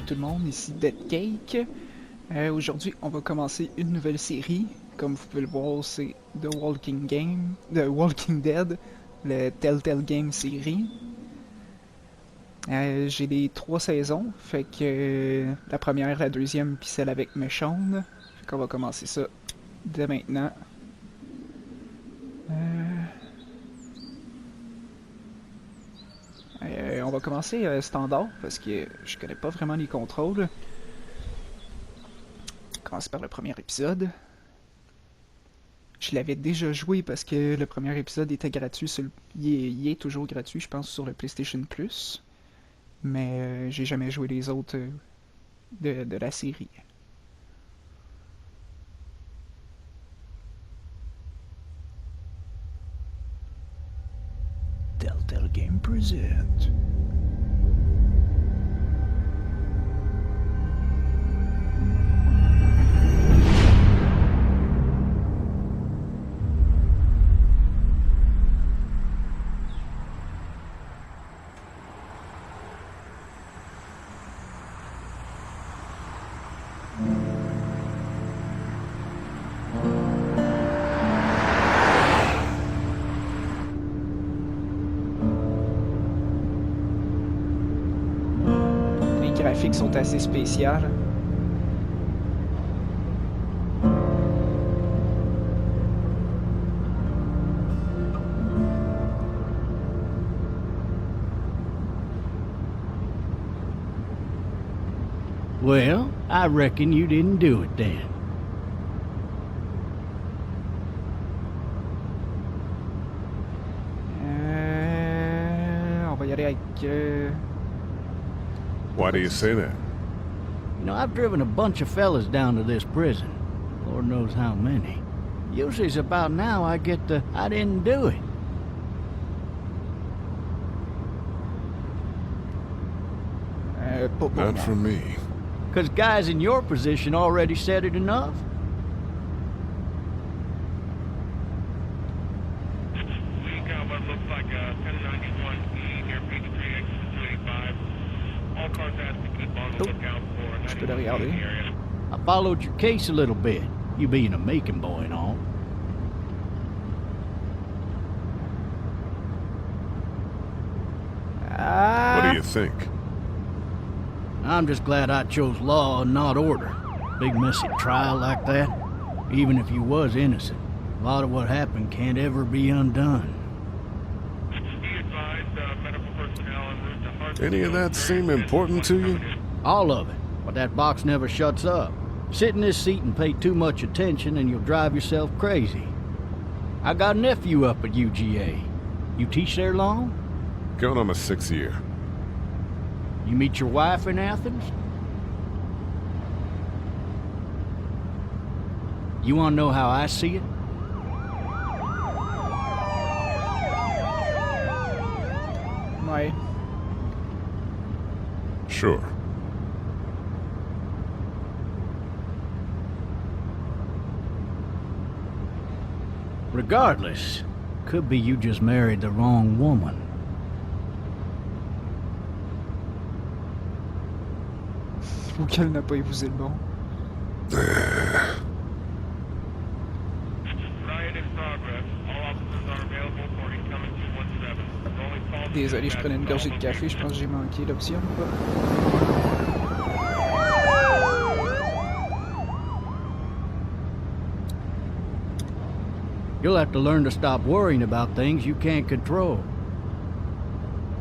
tout le monde, ici Dead Cake. Aujourd'hui, on va commencer une nouvelle série. Comme vous pouvez le voir, c'est The Walking Dead, le Telltale Game série. J'ai les 3 saisons, fait que la première, la deuxième, puis celle avec Michonne. Fait qu'on va commencer ça dès maintenant. On va commencer standard parce que je connais pas vraiment les contrôles. On va commencer par le premier épisode. Je l'avais déjà joué parce que le premier épisode était gratuit. Il est toujours gratuit, je pense, sur le PlayStation Plus. Mais j'ai jamais joué les autres de la série. Telltale Game present. Les graphiques sont assez spéciales. Well, I reckon you didn't do it then. On va y aller avec... Why do you say that? You know, I've driven a bunch of fellas down to this prison. Lord knows how many. Usually it's about now I get the, I didn't do it. Not for me. Because guys in your position already said it enough. We got what looks like a 1091E near page 3X285. All cars have to keep on the lookout for Je peux le regarder. area. I followed your case a little bit, you being a making boy and all. What do you think? I'm just glad I chose law and not order. Big messy trial like that, even if you was innocent, a lot of what happened can't ever be undone. Be advised, medical personnel en route to Hartford. Any of that seem important to you? All of it, but that box never shuts up. Sit in this seat and pay too much attention and you'll drive yourself crazy. I got a nephew up at UGA. You teach there long? Going on my 6th year. You meet your wife in Athens? You want to know how I see it? Ouais. Sure. Regardless, could be you just married the wrong woman. Ou qu'elle n'a pas épousé le bon. Riot in progress. All officers are available for incoming 217. Rolling call. Désolé, je prenais une gorgée de café, je pense que j'ai manqué l'option. You'll have to learn to stop worrying about things you can't control.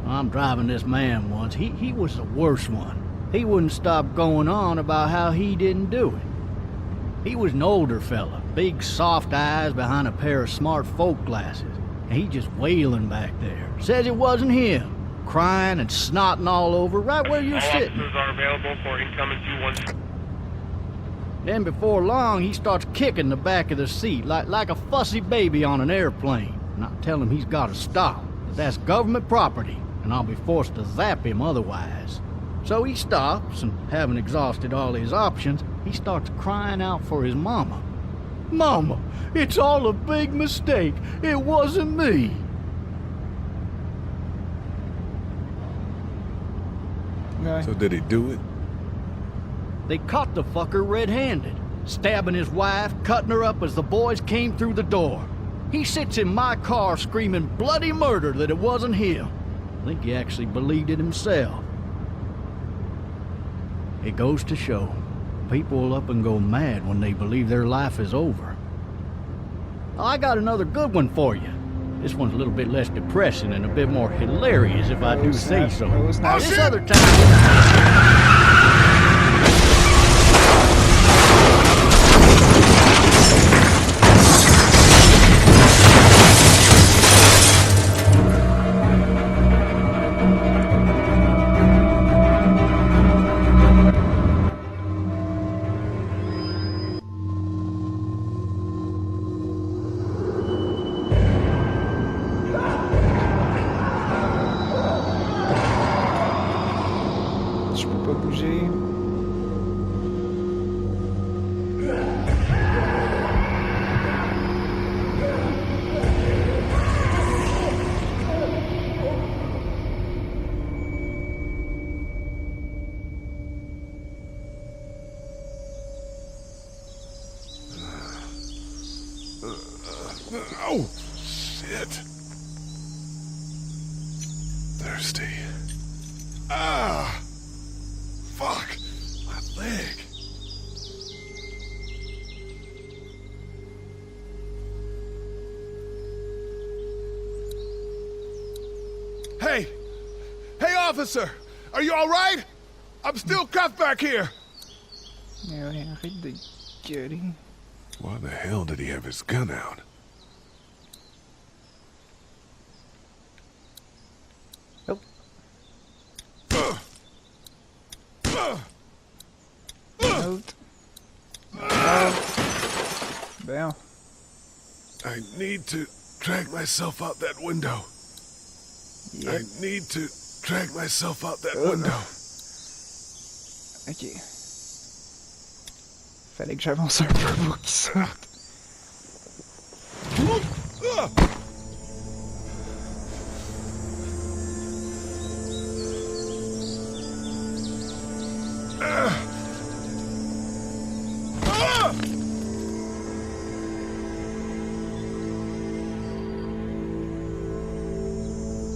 I'm driving this man once. He was the worst one. He wouldn't stop going on about how he didn't do it. He was an older fella, big soft eyes behind a pair of smart folk glasses. And he just wailing back there. Says it wasn't him. Crying and snotting all over right where you're All sitting. officers are available for incoming 217. Then before long, he starts kicking the back of the seat like a fussy baby on an airplane. And I tell him he's got to stop. That's government property, and I'll be forced to zap him otherwise. So he stops, and having exhausted all his options, he starts crying out for his mama. Mama, it's all a big mistake. It wasn't me. Ouais. So did he do it? They caught the fucker red-handed, stabbing his wife, cutting her up as the boys came through the door. He sits in my car screaming bloody murder that it wasn't him. I think he actually believed it himself. It goes to show, people will up and go mad when they believe their life is over. I got another good one for you. This one's a little bit less depressing and a bit more hilarious if I do say so. This other time... Je peux pas bouger. Oh, shit. Thirsty. Ah! Fuck! My leg. Hey! Hey, officer! Are you all right? I'm still cuffed back here! Mais ouais, arrête de gueuler. Why the hell did he have his gun out? Oh. Out. Bon. I need to drag myself out that window. Yep. I need to drag myself out that window. Ok. Fallait que j'avance un peu pour qu'il sorte.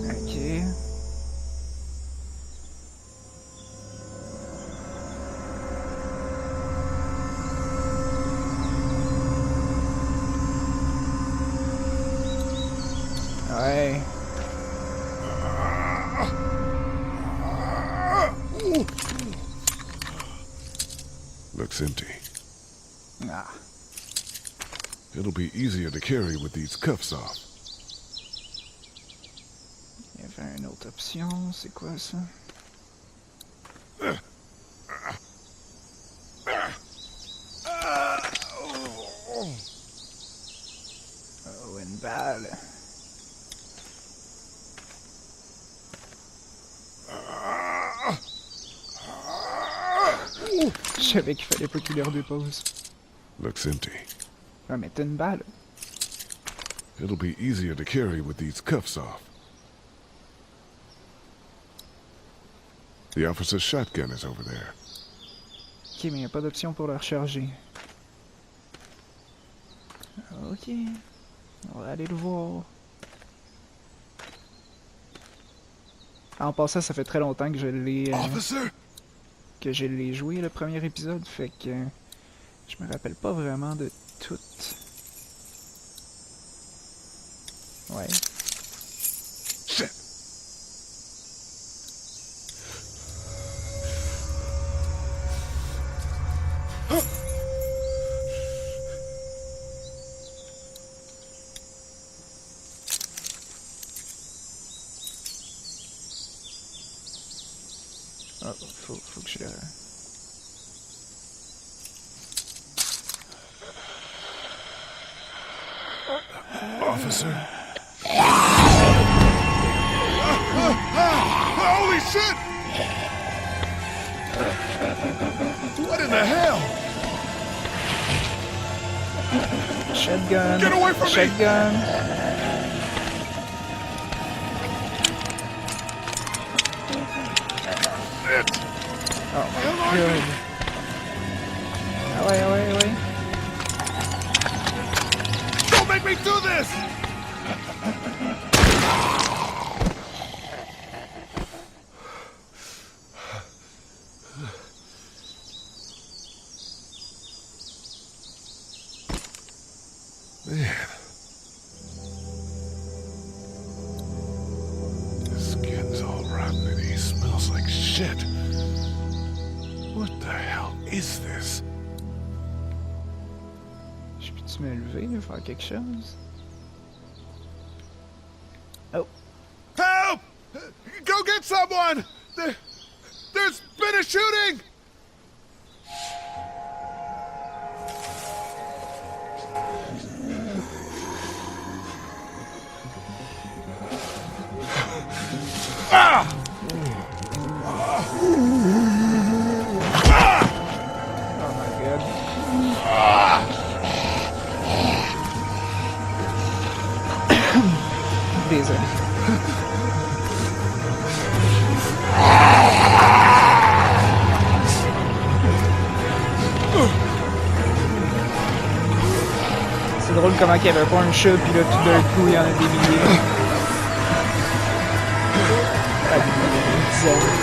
Ok. Ouais. Looks empty. Ah. It'll be easier to carry with these cuffs off. Il y avait une autre option, c'est quoi ça? Oh, une balle. Je savais qu'il fallait pas qu'il leur dépose. Looks empty. Ah, mais t'as une balle. It'll be easier to carry with these cuffs off. The officer's shotgun is over there. Ok, mais il n'y a pas d'option pour le recharger. Ok. On va aller le voir. Ah, en passant, ça fait très longtemps que je l'ai... Officer? que je l'ai joué le premier épisode, fait que je me rappelle pas vraiment de tout. Ouais. Shit. Oh, faut que je... Officer? Holy shit! What in the hell? Shotgun! Get away from me! Shotgun! Shit! Oh my god! Ah ouais, ah ouais, ouais. Don't make me do this! Man. His skin's all rotten and he smells like shit. What the hell is this? Je peux-tu me lever, là, faire quelque chose? Oh. Help! Go get someone! There's been a shooting! Ah! Oh my god. Désolé. C'est drôle comment il y avait pas un chat, puis là tout d'un coup il y en a des milliers. Ah, des dizaines.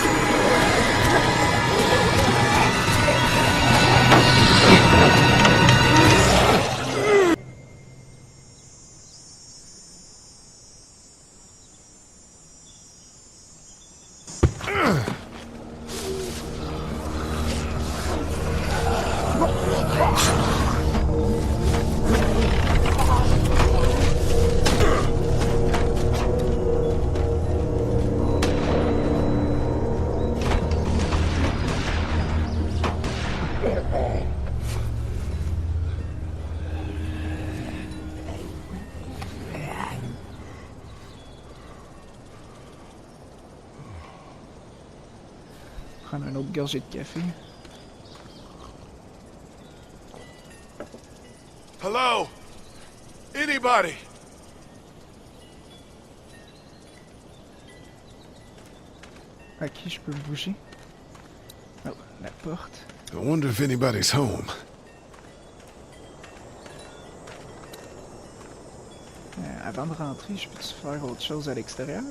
Prendre une autre gorgée de café. Hello? Anybody? Ok, je peux bouger. Oh, la porte. I wonder if anybody's home. Avant de rentrer, je peux-tu faire autre chose à l'extérieur?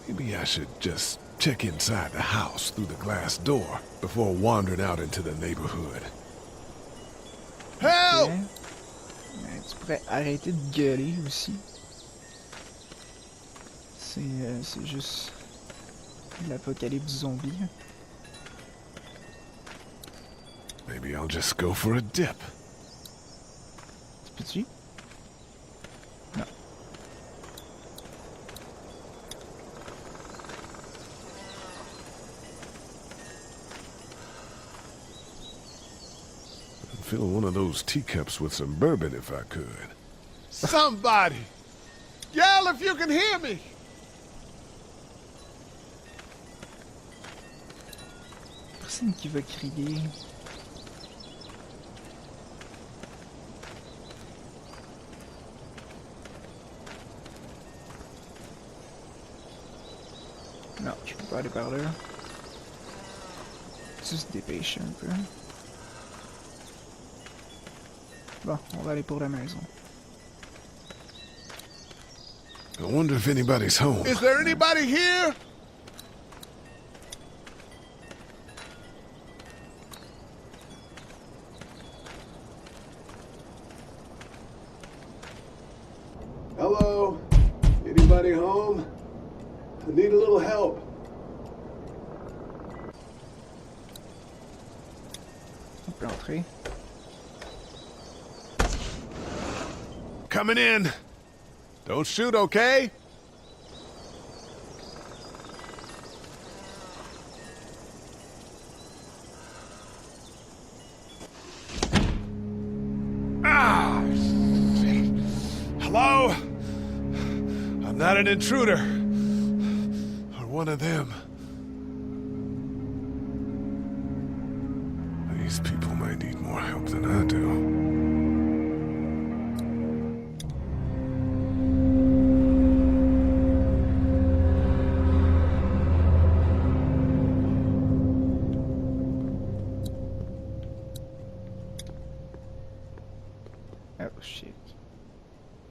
Maybe I should just check inside the house through the glass door before wandering out into the neighborhood. Help! Ouais. Mais tu pourrais arrêter de gueuler aussi. C'est juste l'apocalypse zombie. Maybe I'll just go for a dip. Tu peux-tu? Non. I'd fill one of those teacups with some bourbon if I could. Somebody! Yell if you can hear me! Personne qui va crier. Non, je peux pas aller par là. Juste se dépêcher un peu. Bon, on va aller pour la maison. I wonder if anybody's home. Is there anybody here? Hello? Anybody home? I need a little help. On peut entrer. Coming in. Don't shoot, okay? Ah! Shit. Hello? I'm not an intruder. Or one of them. These people might need more help than I do.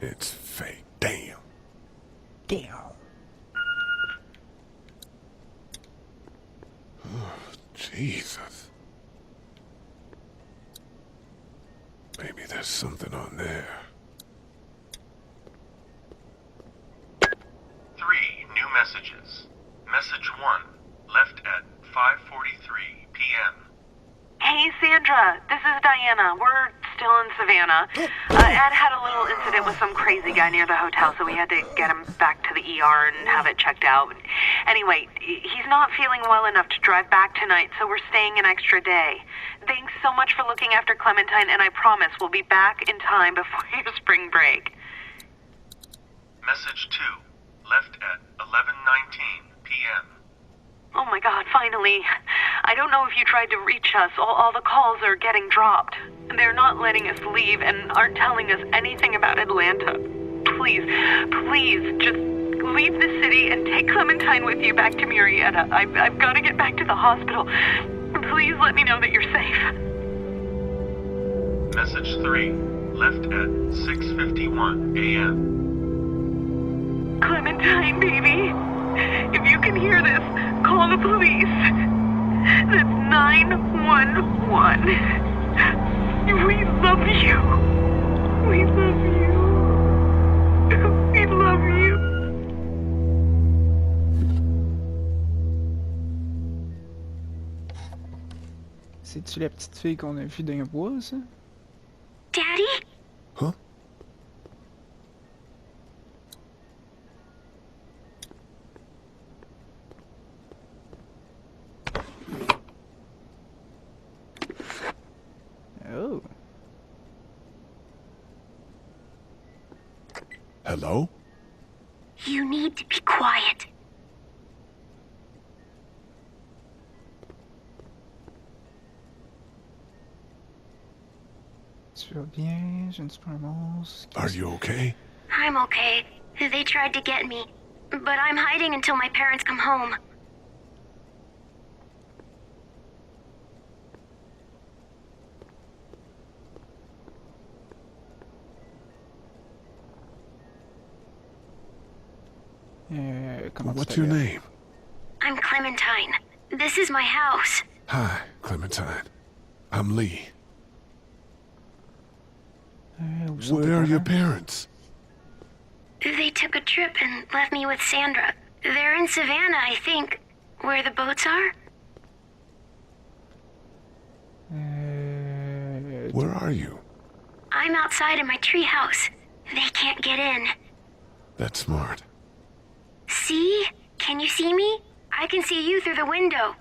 It's fake. Damn. Damn. Jesus. Maybe there's something on there. 3 new messages. Message 1, left at 5:43 p.m. Hey, Sandra, this is Diana. We're still in Savannah. Ed had a little incident with some crazy guy near the hotel, so we had to get him back to the ER and have it checked out. Anyway, he's not feeling well enough to drive back tonight, so we're staying an extra day. Thanks so much for looking after Clementine, and I promise we'll be back in time before your spring break. Message 2, left at 11:19 p.m. Oh my God, finally. I don't know if you tried to reach us. All the calls are getting dropped. They're not letting us leave and aren't telling us anything about Atlanta. Please, just leave the city and take Clementine with you back to Murrieta. I've got to get back to the hospital. Please let me know that you're safe. Message 3, left at 6:51 a.m. Clementine, baby. If you can hear this, call the police. That's 911. We love you. We love you. We love you. C'est-tu la petite fille qu'on a vue dans un bois, ça? Daddy? Huh? Oh. Hello? You need to be quiet. Tu vas bien? Je ne suis pas un monstre. Are you okay? I'm okay. They tried to get me, but I'm hiding until my parents come home. Comment What's tu your t'appelles? name? I'm Clementine. This is my house. Hi, Clementine. I'm Lee. Où sont tes Where are your parents? parents? They took a trip and left me with Sandra. They're in Savannah, I think, where the boats are. Where are you? I'm outside in my treehouse. They can't get in. That's smart. See? Can you see me? I can see you through the window.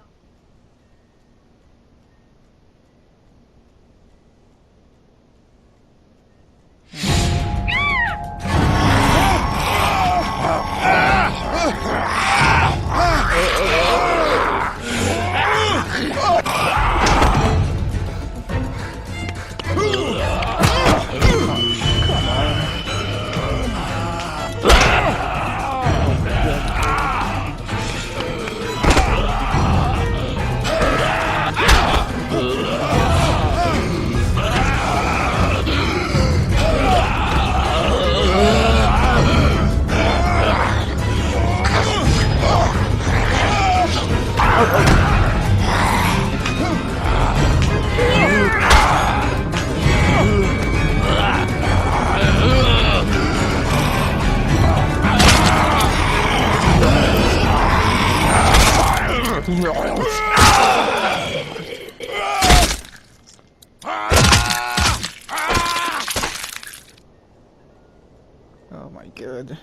Oh my god.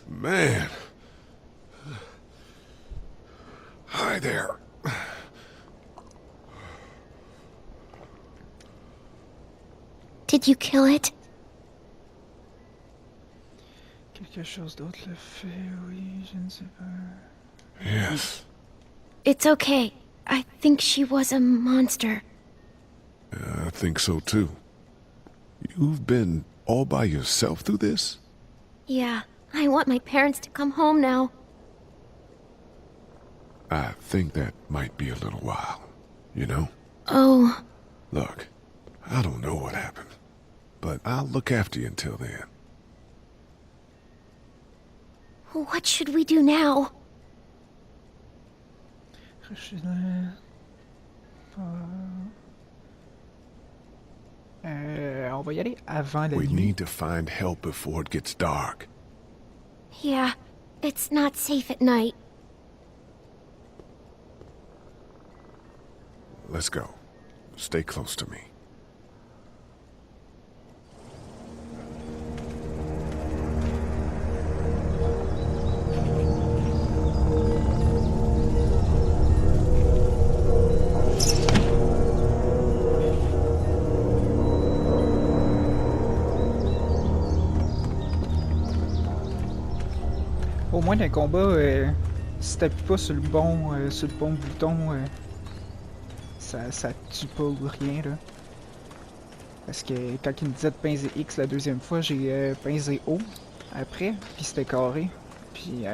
Man. Hi there. Did you kill it? Quelque chose d'autre le fait, oui, je ne sais pas. Yes. It's okay. I think she was a monster. I think so too. You've been all by yourself through this? Yeah, I want my parents to come home now. I think that might be a little while, you know? Oh, Look, I don't know what happened, but I'll look after you until then. What should we do now? On va y aller avant la We nuit. need to find help before it gets dark. Yeah, it's not safe at night. Let's go. Stay close to me. Au moins, dans le combat, si t'appuies pas sur le bon bouton, ça tue pas ou rien, là. Parce que quand il me disait de pincer X la deuxième fois, j'ai pincé O après, puis c'était carré. Puis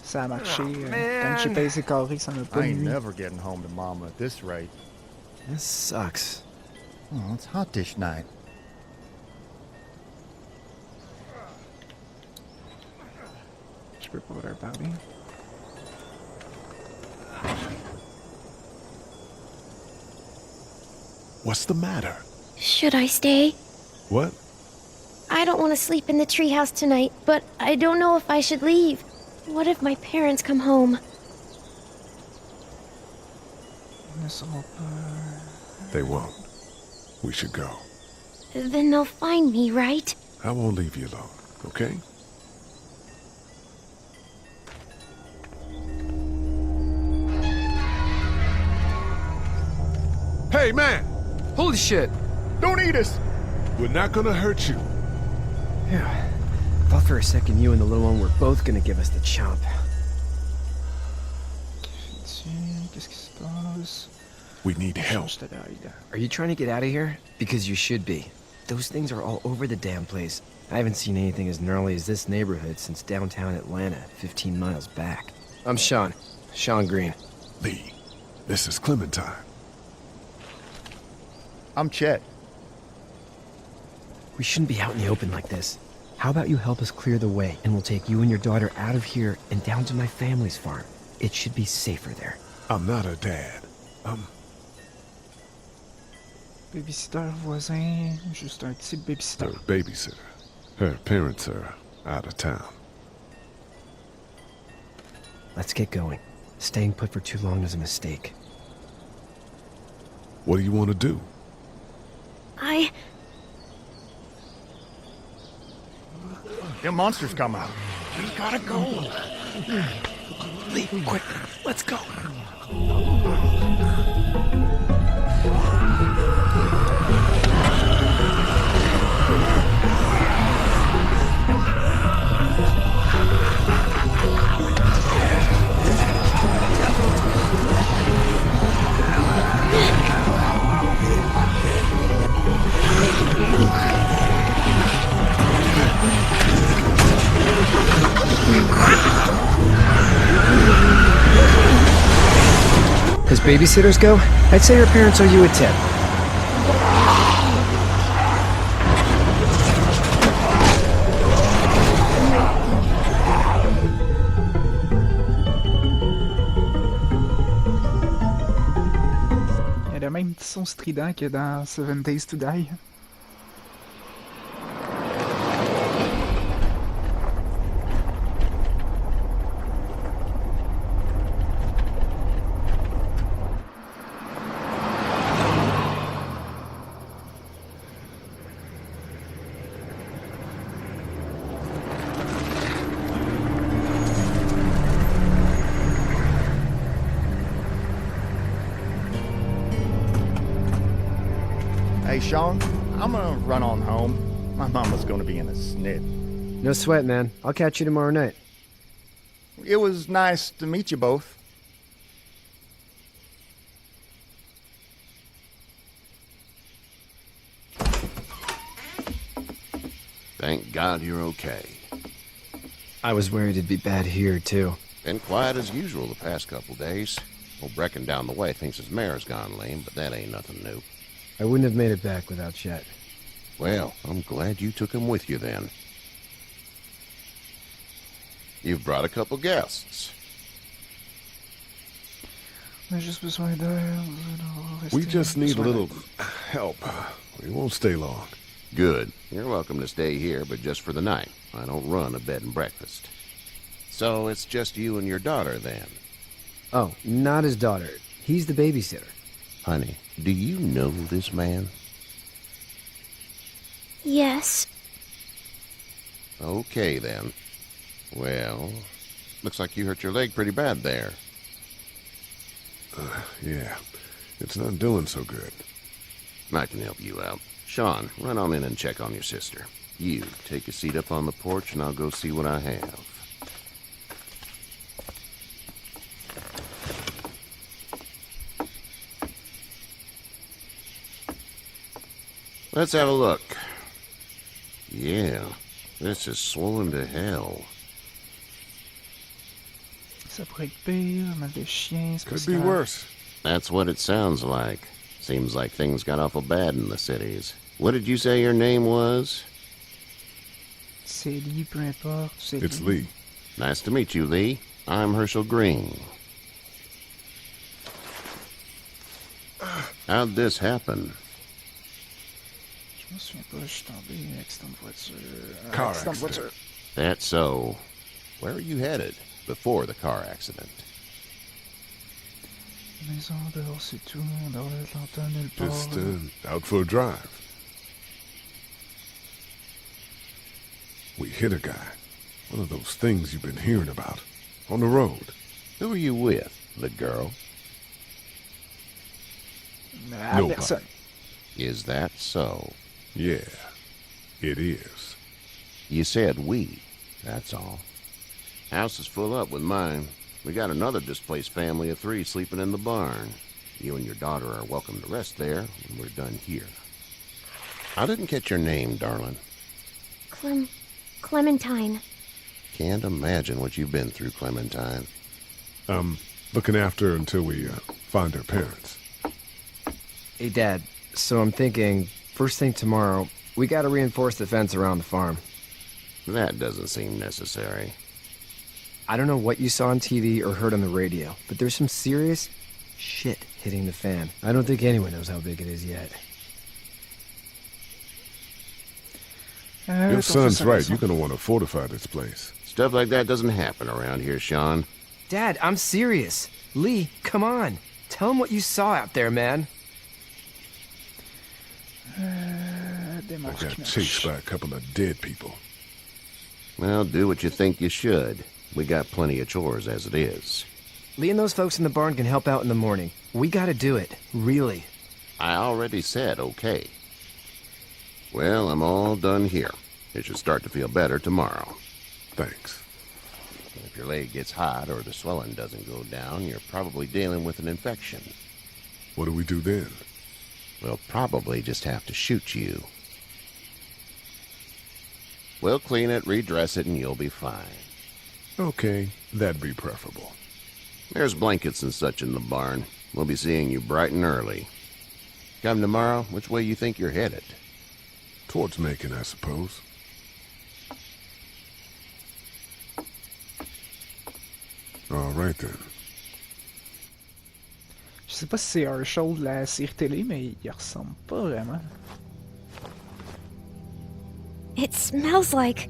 ça a marché. Quand j'ai pincé carré, ça m'a pas I ain't nuit. never getting home to Mama at this rate. This sucks. Oh, it's hot dish night. Je peux pas leur parler. What's the matter? Should I stay? What? I don't want to sleep in the treehouse tonight, but I don't know if I should leave. What if my parents come home? Ils ne seront pas... They won't. We should go. Then they'll find me, right? I won't leave you alone, okay? Hey, man! Holy shit! Don't eat us! We're not gonna hurt you. Yeah. Thought for a second you and the little one were both gonna give us the chomp. Qu'est-ce qui se passe? We need help. Je te l'aide. Are you trying to get out of here? Because you should be. Those things are all over the damn place. I haven't seen anything as gnarly as this neighborhood since downtown Atlanta, 15 miles back. I'm Sean. Sean Green. Lee, this is Clementine. I'm Chet. We shouldn't be out in the open like this. How about you help us clear the way, and we'll take you and your daughter out of here and down to my family's farm. It should be safer there. I'm not her dad. Babysitter, voisin, juste un petit babysitter. Her babysitter. Her parents are out of town. Let's get going. Staying put for too long is a mistake. What do you want to do? Them monsters come out. We gotta go. Lee, quick, let's go. As babysitters go, I'd say her parents owe you a tip. Il y a le même petit son strident que dans Seven Days to Die. Hey, Sean, I'm gonna run on home. My mama's gonna be in a snit. No sweat, man. I'll catch you tomorrow night. It was nice to meet you both. Thank God you're okay. I was worried it'd be bad here, too. Been quiet as usual the past couple days. Old Brecken down the way thinks his mare's gone lame, but that ain't nothing new. I wouldn't have made it back without Chet. Well, I'm glad you took him with you then. You've brought a couple guests. Juste besoin d'air. We just need a little help. We won't stay long. Good. You're welcome to stay here, but just for the night. I don't run a bed and breakfast. So it's just you and your daughter then? Oh, not his daughter. He's the babysitter. Honey, do you know this man? Yes. Okay, then. Well, looks like you hurt your leg pretty bad there. Yeah, it's not doing so good. I can help you out. Sean, run on in and check on your sister. You, take a seat up on the porch and I'll go see what I have. Let's have a look. Yeah, this is swollen to hell. Ça pourrait être pire, mal de chien, c'est Could be worse. That's what it sounds like. Seems like things got awful bad in the cities. What did you say your name was? C'est Lee, peu importe. It's Lee. Nice to meet you, Lee. I'm Herschel Green. How'd this happen? Je me souviens pas, je suis tombé, accident de voiture. Car accident de accident. voiture. That's so. Where are you headed before the car accident? Maison dehors, c'est tout. Dehors d'Atlanta, nulle part. Just out for a drive. We hit a guy. One of those things you've been hearing about. On the road. Who are you with? The girl? Ah, Nobody. personne. Is that so? Yeah, it is. You said we. That's all. House is full up with mine. We got another displaced family of 3 sleeping in the barn. You and your daughter are welcome to rest there when we're done here. I didn't catch your name, darling. Clementine. Can't imagine what you've been through, Clementine. Looking after her until we find her parents. Hey, Dad. So I'm thinking, first thing tomorrow, we gotta reinforce the fence around the farm. That doesn't seem necessary. I don't know what you saw on TV or heard on the radio, but there's some serious shit hitting the fan. I don't think anyone knows how big it is yet. Your son's right. You're gonna want to fortify this place. Stuff like that doesn't happen around here, Sean. Dad, I'm serious. Lee, come on. Tell him what you saw out there, man. I got chased by a couple of dead people. Well, do what you think you should. We got plenty of chores as it is. Lee and those folks in the barn can help out in the morning. We gotta do it. Really. I already said okay. Well, I'm all done here. It should start to feel better tomorrow. Thanks. If your leg gets hot or the swelling doesn't go down, you're probably dealing with an infection. What do we do then? We'll probably just have to shoot you. We'll clean it, redress it, and you'll be fine. Okay, that'd be preferable. There's blankets and such in the barn. We'll be seeing you bright and early. Come tomorrow, which way you think you're headed? Towards Macon, I suppose. All right then. Je sais pas si c'est Herschel de la série télé, mais il ressemble pas vraiment. It smells like...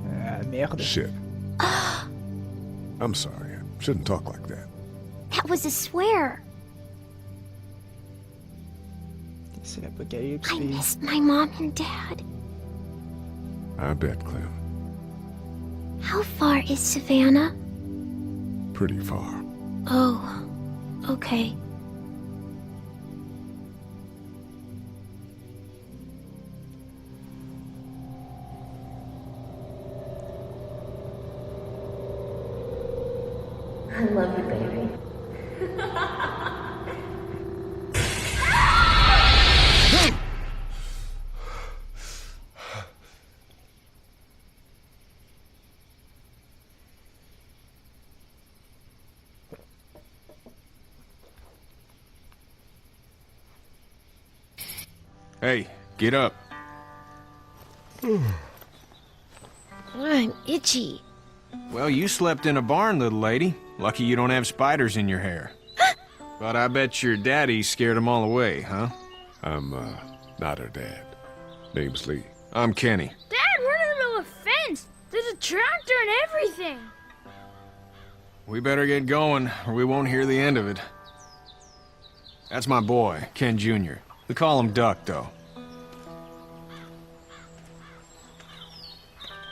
Ah, merde. Shit. I'm sorry. I shouldn't talk like that. That was a swear. C'est l'apocalypse. I miss my mom and dad. I bet, Clem. How far is Savannah? Pretty far. Oh, okay. I love you, baby. Hey, get up. I'm itchy. Well, you slept in a barn, little lady. Lucky you don't have spiders in your hair. But I bet your daddy scared them all away, huh? I'm, not her dad. Name's Lee. I'm Kenny. Dad, we're in the middle of a fence. There's a tractor and everything. We better get going, or we won't hear the end of it. That's my boy, Ken Jr. We call him Duck, though.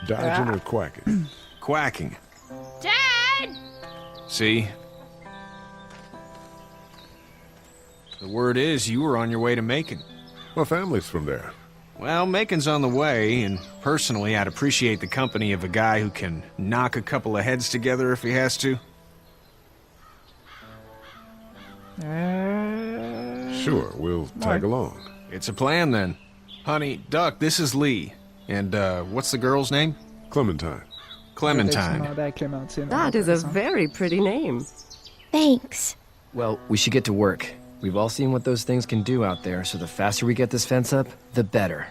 Dodging or quacking? Quacking. Dad! See? The word is you were on your way to Macon. My family's from there. Well, Macon's on the way, and personally, I'd appreciate the company of a guy who can knock a couple of heads together if he has to. Sure, we'll tag along. It's a plan, then. Honey, Duck, this is Lee. And, what's the girl's name? Clementine. Clementine. That is a very pretty name. Thanks. Well, we should get to work. We've all seen what those things can do out there, so the faster we get this fence up, the better.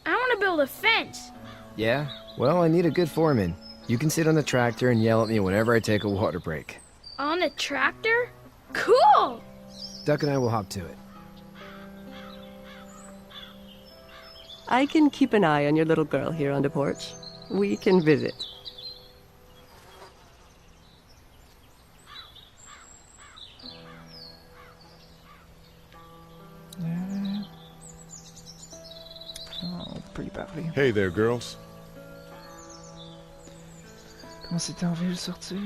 I want to build a fence. Yeah? Well, I need a good foreman. You can sit on the tractor and yell at me whenever I take a water break. On the tractor? Cool! Duck and I will hop to it. I can keep an eye on your little girl here on the porch. We can visit. On peut y parler. Hey there, girls. Comment c'était en ville sortir?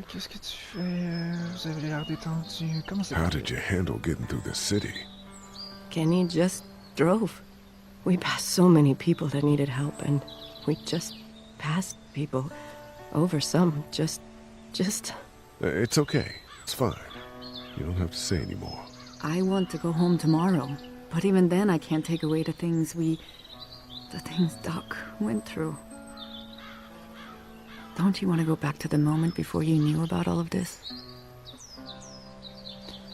Qu'est-ce que tu fais? Vous avez l'air détendu. Comment c'est? How did you handle getting through the city? Kenny just drove. We passed so many people that needed help, and we just passed people. Over some, just... It's okay. It's fine. You don't have to say anymore. I want to go home tomorrow, but even then I can't take away the things Doc went through. Don't you want to go back to the moment before you knew about all of this?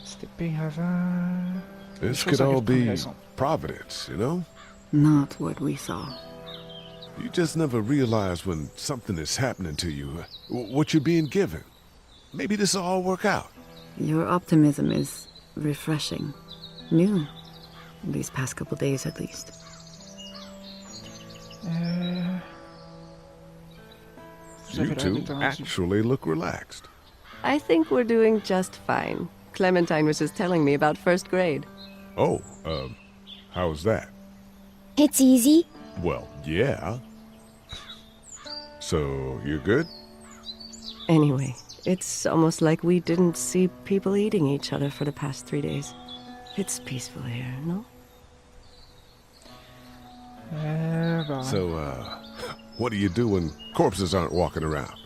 C'était pire avant. This could all be Providence, you know? Not what we saw. You just never realize when something is happening to you, what you're being given. Maybe this will all work out. Your optimism is refreshing. New. These past couple days, at least. You two actually look relaxed. I think we're doing just fine. Clementine was just telling me about first grade. Oh, how's that? It's easy. Well, yeah. So, you're good? Anyway, it's almost like we didn't see people eating each other for the past 3 days. It's peaceful here, no? So, what do you do when corpses aren't walking around?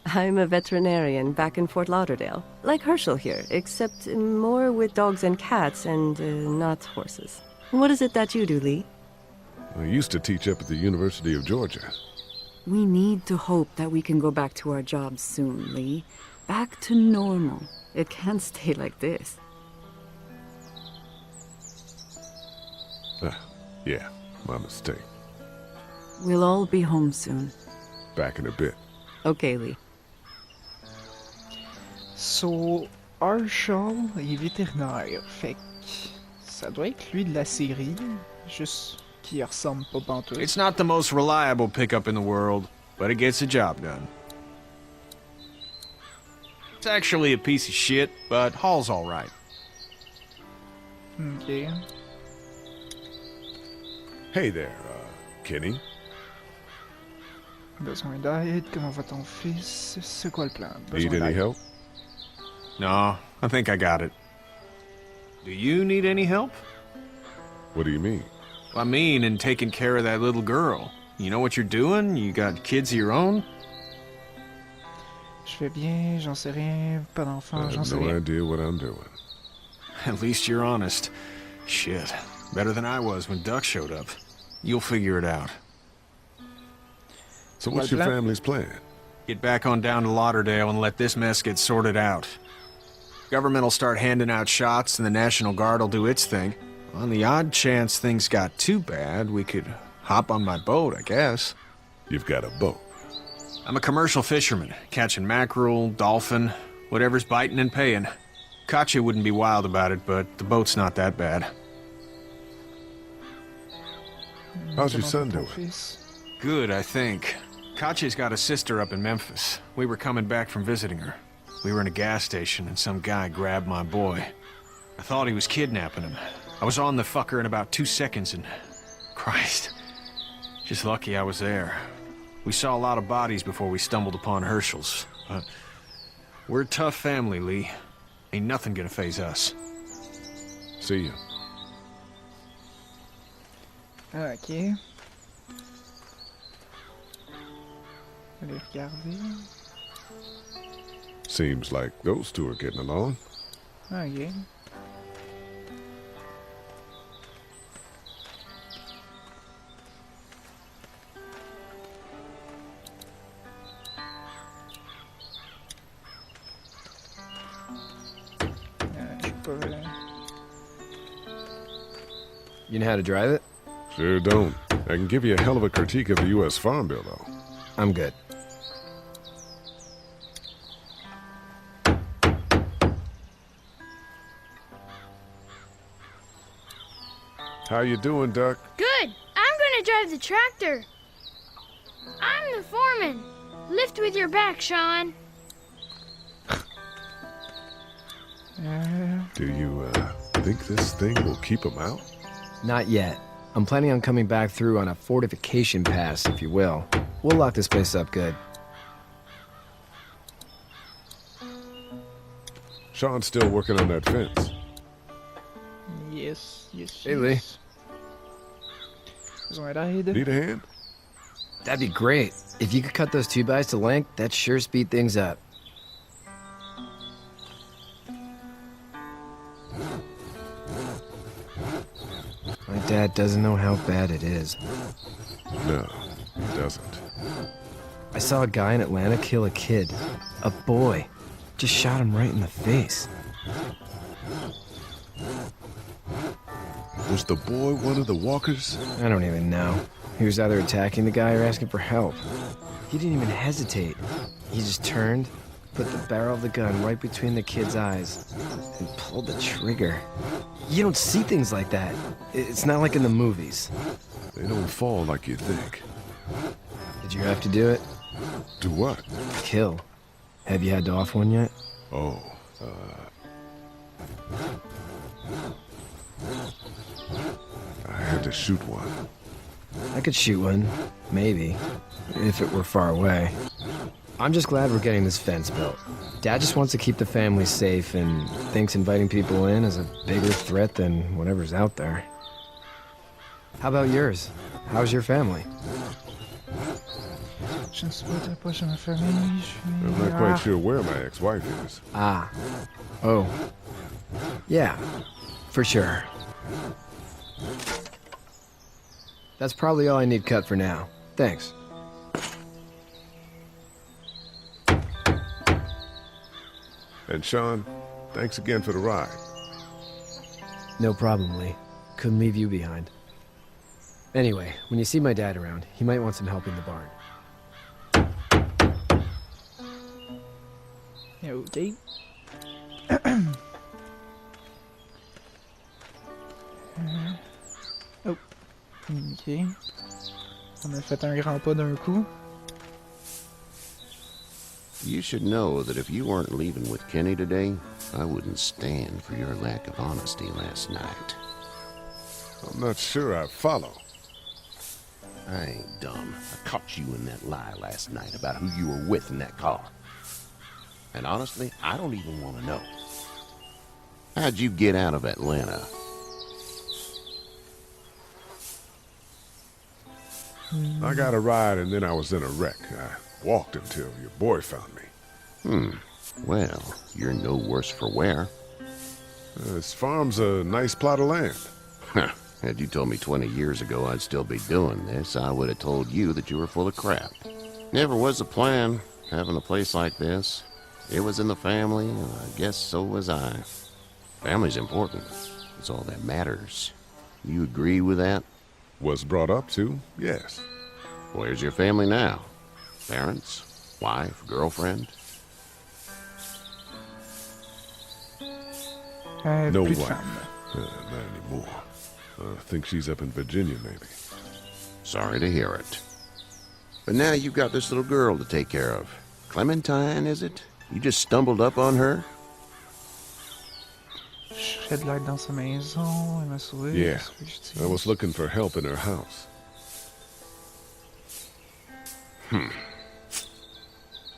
I'm a veterinarian back in Fort Lauderdale. Like Herschel here, except more with dogs and cats and not horses. What is it that you do, Lee? I used to teach up at the University of Georgia. We need to hope that we can go back to our jobs soon, Lee. Back to normal. It can't stay like this. Yeah, my mistake. We'll all be home soon. Back in a bit. Okay, Lee. So, Herschel est vétérinaire. Fait que ça doit être lui de la série. Juste qui ressemble pas pantoute. It's not the most reliable pickup in the world, but it gets the job done. It's actually a piece of shit, but Hall's alright. Okay. Hey there, Kenny. Besoin d'aide? Comment va ton fils? C'est quoi le plan? Need any help? No, I think I got it. Do you need any help? What do you mean? I mean, in taking care of that little girl. You know what you're doing? You got kids of your own? Je vais bien, j'en sais rien, pas d'enfant, j'en sais I have no rien. idea what I'm doing. At least you're honest. Shit. Better than I was when Duck showed up. You'll figure it out. So what's your family's plan? Get back on down to Lauderdale and let this mess get sorted out. Government will start handing out shots and the National Guard will do its thing. On the odd chance things got too bad, we could hop on my boat, I guess. You've got a boat? I'm a commercial fisherman, catching mackerel, dolphin, whatever's biting and paying. Katya wouldn't be wild about it, but the boat's not that bad. How's your son doing? Good, I think. Katya's got a sister up in Memphis. We were coming back from visiting her. We were in a gas station and some guy grabbed my boy. I thought he was kidnapping him. I was on the fucker in about 2 seconds and... Christ. Just lucky I was there. We saw a lot of bodies before we stumbled upon Herschel's. But we're a tough family, Lee. Ain't nothing gonna faze us. See you. Ok. Allez regarder. Seems like those two are getting along. Ok. You know how to drive it? Sure don't. I can give you a hell of a critique of the U.S. Farm Bill, though. I'm good. How you doing, Duck? Good. I'm gonna drive the tractor. I'm the foreman. Lift with your back, Sean. Do you, think this thing will keep him out? Not yet. I'm planning on coming back through on a fortification pass, if you will. We'll lock this place up good. Sean's still working on that fence. Yes, yes, Hey, Lee. Besoin d'aide? Need a hand? That'd be great. If you could cut those 2x to length, that'd sure speed things up. My dad doesn't know how bad it is. No, he doesn't. I saw a guy in Atlanta kill a kid. A boy. Just shot him right in the face. Was the boy one of the walkers? I don't even know. He was either attacking the guy or asking for help. He didn't even hesitate. He just turned, put the barrel of the gun right between the kid's eyes, and pulled the trigger. You don't see things like that. It's not like in the movies. They don't fall like you think. Did you have to do it? Do what? Kill. Have you had to off one yet? Oh, I had to shoot one. I could shoot one. Maybe. If it were far away. I'm just glad we're getting this fence built. Dad just wants to keep the family safe and thinks inviting people in is a bigger threat than whatever's out there. How about yours? How's your family? I'm not quite sure where my ex-wife is. Ah. Oh. Yeah. For sure. That's probably all I need cut for now. Thanks. And Sean, thanks again for the ride. No problem, Lee. Couldn't leave you behind. Anyway, when you see my dad around, he might want some help in the barn. Ok. Oh. Ok. On a fait un grand pas d'un coup. You should know that if you weren't leaving with Kenny today, I wouldn't stand for your lack of honesty last night. I'm not sure I follow. I ain't dumb. I caught you in that lie last night about who you were with in that car. And honestly, I don't even want to know. How'd you get out of Atlanta? I got a ride and then I was in a wreck. I walked until your boy found me. Well, you're no worse for wear. This farm's a nice plot of land. Had you told me 20 years ago I'd still be doing this, I would have told you that you were full of crap. Never was a plan, having a place like this. It was in the family, and I guess so was I. Family's important. It's all that matters. You agree with that? Was brought up to, yes. Where's your family now? Parents? Wife? Girlfriend? No Plus de wife. femmes. Not anymore. I think she's up in Virginia, maybe. Sorry to hear it. But now you've got this little girl to take care of. Clementine, is it? You just stumbled up on her? J'ai de l'aide dans sa maison, elle m'a sauvé. Yeah, I was looking for help in her house.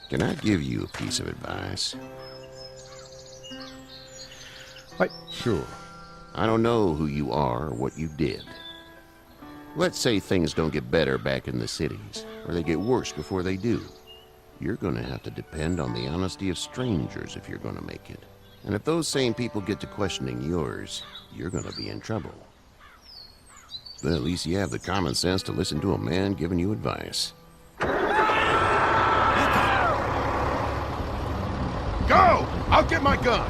Can I give you a piece of advice? Ouais. Sure. I don't know who you are or what you did. Let's say things don't get better back in the cities, or they get worse before they do. You're gonna have to depend on the honesty of strangers if you're gonna make it. And if those same people get to questioning yours, you're gonna be in trouble. But at least you have the common sense to listen to a man giving you advice. Go! I'll get my gun!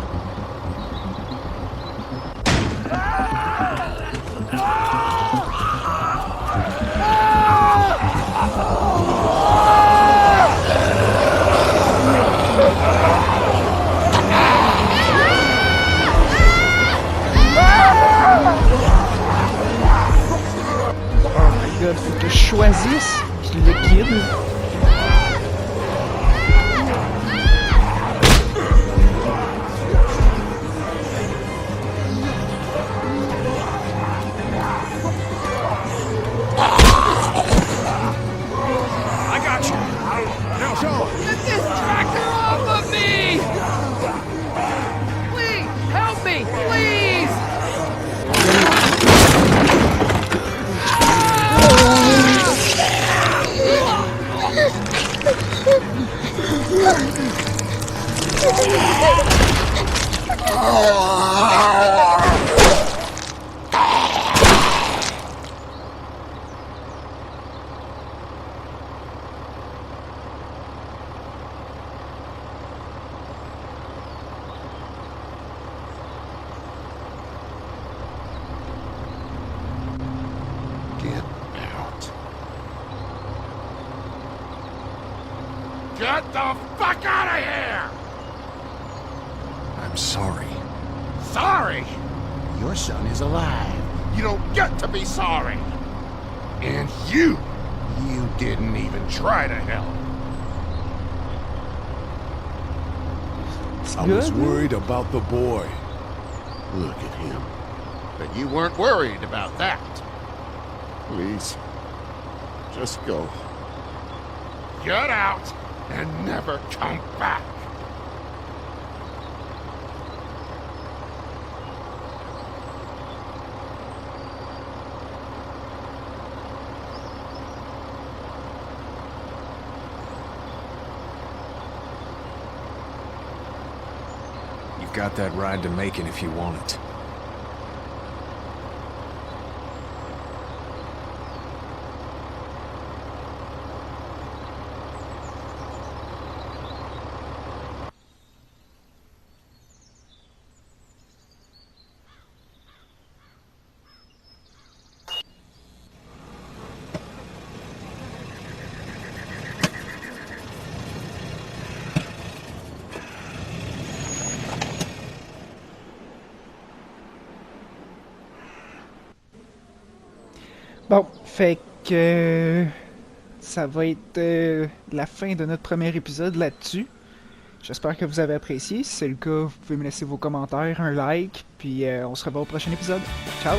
Oh my god, faut que je choisisse, puis le guide. I got you! Now, Sean! Get this tractor off of me! Please, help me, please! Get out. Get the fuck out of here! I'm sorry. Sorry? Your son is alive. You don't get to be sorry. And you didn't even try to help. I was worried about the boy. Look at him. But you weren't worried about that. Please, just go. Get out and never come back. You've got that ride to Macon if you want it. Bon, fait que ça va être la fin de notre premier épisode là-dessus. J'espère que vous avez apprécié. Si c'est le cas, vous pouvez me laisser vos commentaires, un like, puis on se revoit au prochain épisode. Ciao!